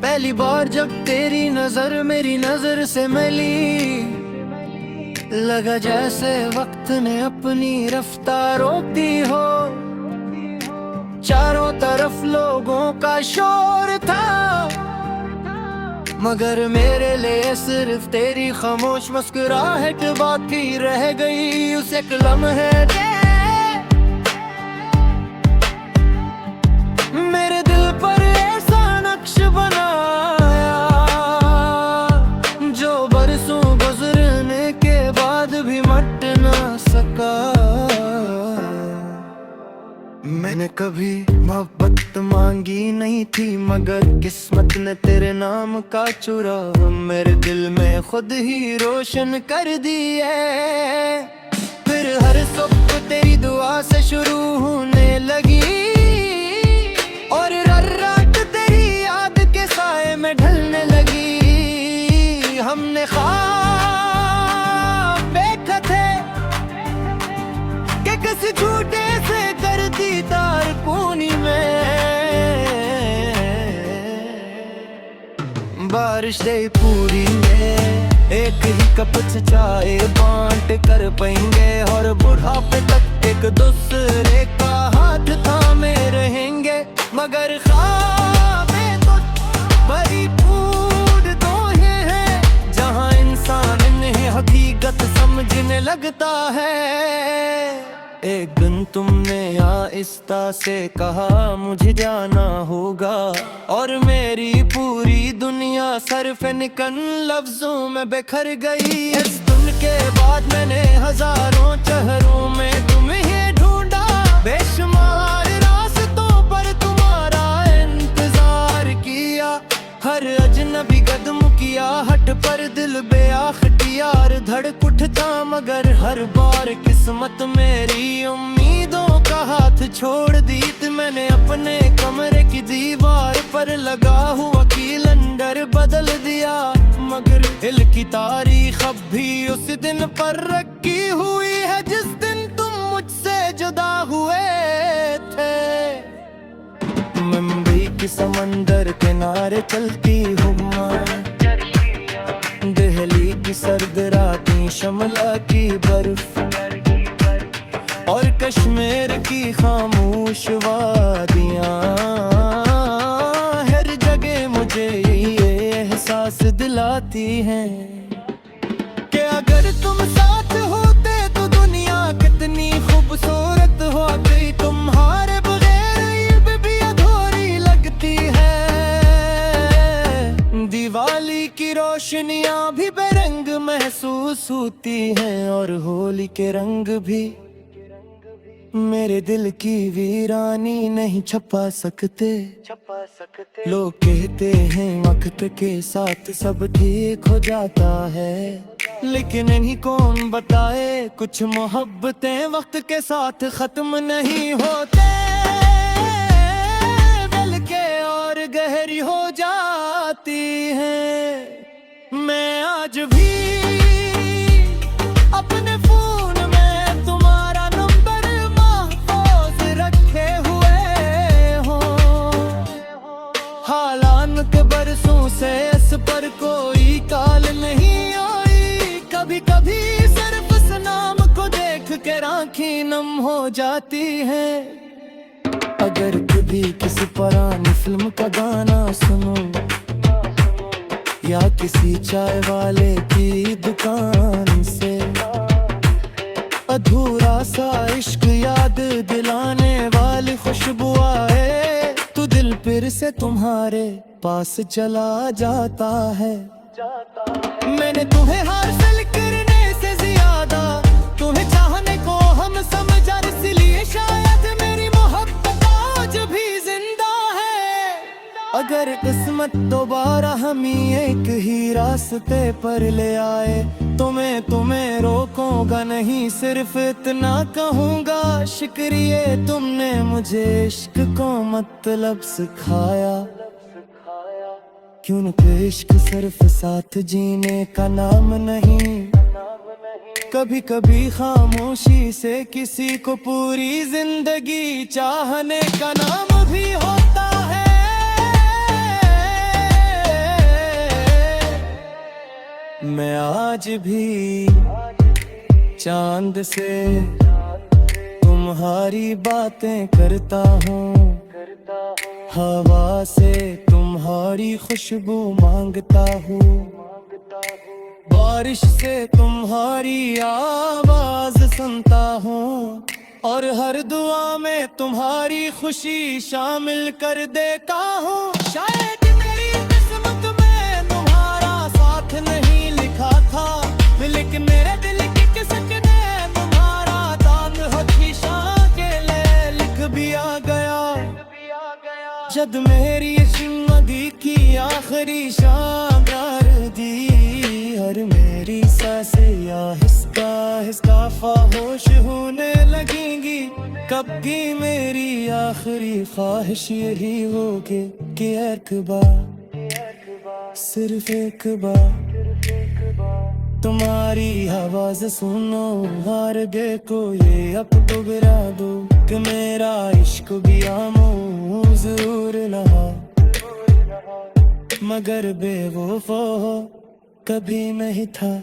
पहली बार जब तेरी नजर मेरी नजर से मिली, लगा जैसे वक्त ने अपनी रफ्तार रोक दी हो। चारों तरफ लोगों का शोर था, मगर मेरे लिए सिर्फ तेरी खामोश मुस्कुराहट बाकी रह गई। उस एक लम्हे ने मेरे दिल पर ऐसा नक्श बनाया, जो बरसों गुजरने के बाद भी मट ना सका। मैंने कभी मोहब्बत मांगी नहीं थी, मगर किस्मत ने तेरे नाम का चुरा मेरे दिल में खुद ही रोशन कर दी है। फिर हर सुबह तेरी दुआ से शुरू होने लगी, और हर रात तेरी याद के साए में ढलने लगी। हमने ख्वाब देखा थे कि किसी झूठे से कर दी तारकूनी में। बारिश दे पूरी में एक ही कप चाय बांट कर पाएंगे, और बुढ़ापे तक एक दूसरे का हाथ थामे रहेंगे। मगर ख्वाबें तो बड़ी फूट तो ये है, जहाँ इंसान इन्हें हकीकत समझने लगता है। एक दिन तुमने आहिस्ता से कहा मुझे जाना होगा, और मेरी पूरी दुनिया सरफ निकन लफ्जों में बिखर गई। इस दिन के बाद मैंने हजारों चेहरों में तुम्हें ढूंढा, बेशुमार रास्तों पर तुम्हारा इंतजार किया। हर अजनबी कदम किया हट पर दिल बेअख्तियार धड़क उठता, मगर हर बार किस्मत मेरी उम्मीदों का हाथ छोड़ दी। मैंने अपने कमरे की दीवार पर लगा हुआ कैलेंडर बदल दिया, मगर दिल की तारीख अब भी उस दिन पर रखी हुई है जिस दिन तुम मुझसे जुदा हुए थे। मुंबई के समंदर किनारे चलती हूँ मैं, दिल्ली की सर्द रातें, शिमला की बर्फ, और कश्मीर की खामोश वादियाँ। हर जगह मुझे ये एहसास दिलाती हैं कि अगर तुम साथ होते तो दुनिया कितनी खूबसूरत हो गई। तुम्हारे बगैर भी अधूरी लगती है। दिवाली की रोशनियां भी बेरंग महसूस होती हैं, और होली के रंग भी मेरे दिल की वीरानी नहीं छुपा सकते। लोग कहते हैं वक्त के साथ सब ठीक हो जाता है, लेकिन इन्हीं कौन बताए कुछ मोहब्बतें वक्त के साथ खत्म नहीं होते, बल्कि और गहरी हो जाती हैं। मैं आज भी अपने फोन में तुम्हारा नंबर महफूज रखे हुए हो। हालांकि के बरसों से इस पर कोई काल नहीं आई, कभी कभी सिर्फ उस नाम को देख के आँखें नम हो जाती है। अगर कभी किसी पुरानी फिल्म का गाना सुनो, या किसी चाय वाले की दुकान से अधूरा सा इश्क याद दिलाने वाली खुशबू आए, तो दिल फिर से तुम्हारे पास चला जाता है। मैंने तुम्हें हासिल करने से ज्यादा तुम्हें चाहने को हम समझा, इसलिए शायद मेरी मोहब्बत आज भी जिंदा है। अगर किस्मत दोबारा हम एक ही रास्ते पर ले आए, तो मैं तुम्हें रोकूंगा नहीं, सिर्फ इतना कहूँगा शुक्रिया तुमने मुझे इश्क को मतलब सिखाया। क्यों न इश्क सिर्फ साथ जीने का नाम नहीं। कभी कभी खामोशी से किसी को पूरी जिंदगी चाहने का नाम भी होता है। मैं आज भी चांद से तुम्हारी बातें करता हूँ, हवा से तुम्हारी खुशबू मांगता हूँ, बारिश से तुम्हारी आवाज सुनता हूँ, और हर दुआ में तुम्हारी खुशी शामिल कर देता हूँ। शायद मेरी किस्मत में तुम्हारा साथ नहीं लिखा था, लेकिन मेरे दिल की किस्मत ने तुम्हारा दान हमेशा के लिए लिख भी आ गया। जब मेरी जिंदगी की आखिरी शाम दी, हर मेरी सांसें आहिस्ता आहिस्ता खामोश होने लगेंगी। कभी मेरी आखिरी ख्वाहिश यही होगी कि एक बार, सिर्फ एक बार तुम्हारी आवाज सुनो, हर गे को ये अब डुबरा दो कि मेरा इश्क भी आमो जरूर रहा, मगर बेवफा कभी नहीं था।